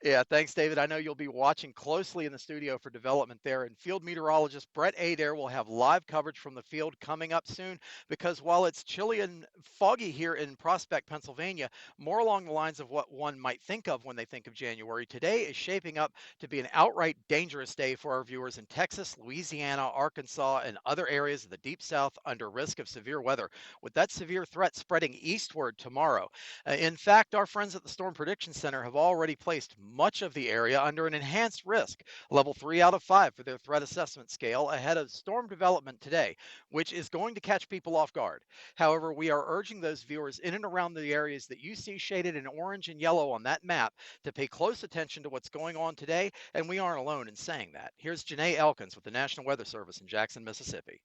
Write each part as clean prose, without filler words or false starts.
Yeah, thanks, David. I know you'll be watching closely in the studio for development there. And field meteorologist Brett Adair will have live coverage from the field coming up soon because while it's chilly and foggy here in Prospect, Pennsylvania, more along the lines of what one might think of when they think of January, today is shaping up to be an outright dangerous day for our viewers in Texas, Louisiana, Arkansas, and other areas of the Deep South under risk of severe weather, with that severe threat spreading eastward tomorrow. In fact, our friends at the Storm Prediction Center have already placed much of the area under an enhanced risk, level 3 out of 5 for their threat assessment scale, ahead of storm development today, which is going to catch people off guard. However, we are urging those viewers in and around the areas that you see shaded in orange and yellow on that map to pay close attention to what's going on today, and we aren't alone in saying that. Here's Janae Elkins with the National Weather Service in Jackson, Mississippi.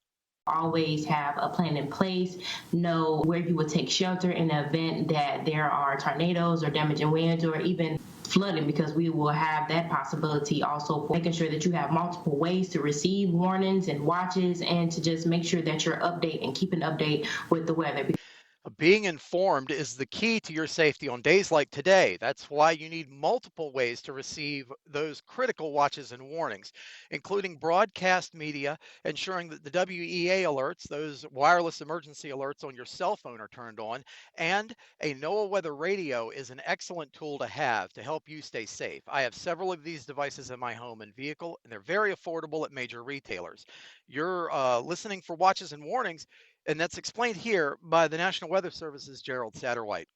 Always have a plan in place, know where you would take shelter in the event that there are tornadoes or damaging winds or even flooding, because we will have that possibility also, for making sure that you have multiple ways to receive warnings and watches, and to just make sure that you're update and keep an update with the weather. Being informed is the key to your safety on days like today. That's why you need multiple ways to receive those critical watches and warnings, including broadcast media, ensuring that the WEA alerts, those wireless emergency alerts on your cell phone, are turned on, and a NOAA weather radio is an excellent tool to have to help you stay safe. I have several of these devices in my home and vehicle, and they're very affordable at major retailers. You're listening for watches and warnings, and that's explained here by the National Weather Service's Gerald Satterwhite.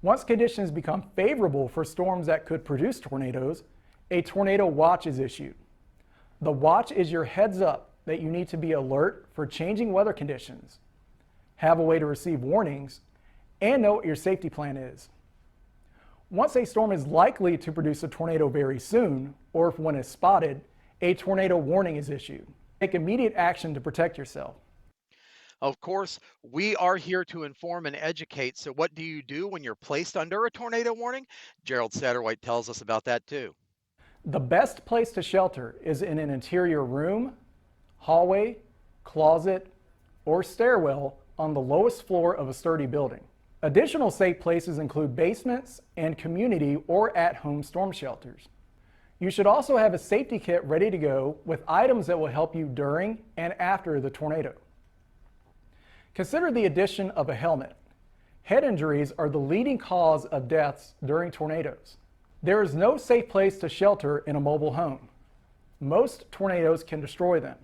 Once conditions become favorable for storms that could produce tornadoes, a tornado watch is issued. The watch is your heads up that you need to be alert for changing weather conditions, have a way to receive warnings, and know what your safety plan is. Once a storm is likely to produce a tornado very soon, or if one is spotted, a tornado warning is issued. Take immediate action to protect yourself. Of course, we are here to inform and educate. So, what do you do when you're placed under a tornado warning? Gerald Satterwhite tells us about that too. The best place to shelter is in an interior room, hallway, closet, or stairwell on the lowest floor of a sturdy building. Additional safe places include basements and community or at-home storm shelters. You should also have a safety kit ready to go with items that will help you during and after the tornado. Consider the addition of a helmet. Head injuries are the leading cause of deaths during tornadoes. There is no safe place to shelter in a mobile home. Most tornadoes can destroy them.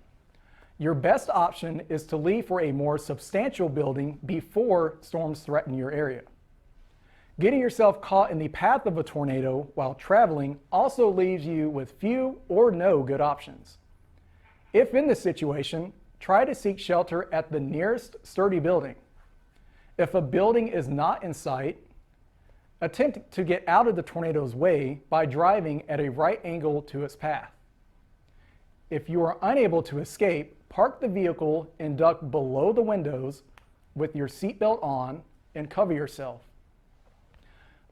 Your best option is to leave for a more substantial building before storms threaten your area. Getting yourself caught in the path of a tornado while traveling also leaves you with few or no good options. If in this situation, try to seek shelter at the nearest sturdy building. If a building is not in sight, attempt to get out of the tornado's way by driving at a right angle to its path. If you are unable to escape, park the vehicle and duck below the windows with your seatbelt on and cover yourself.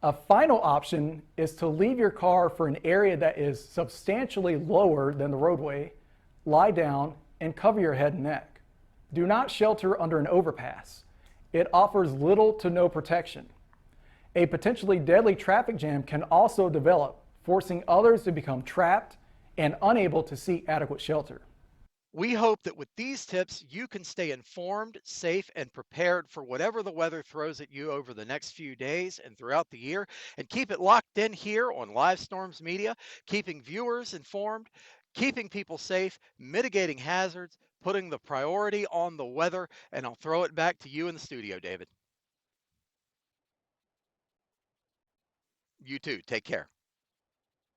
A final option is to leave your car for an area that is substantially lower than the roadway, lie down, and cover your head and neck. Do not shelter under an overpass. It offers little to no protection. A potentially deadly traffic jam can also develop, forcing others to become trapped and unable to seek adequate shelter. We hope that with these tips, you can stay informed, safe, and prepared for whatever the weather throws at you over the next few days and throughout the year. And keep it locked in here on Live Storms Media, keeping viewers informed, keeping people safe, mitigating hazards, putting the priority on the weather. And I'll throw it back to you in the studio, David. You too. Take care.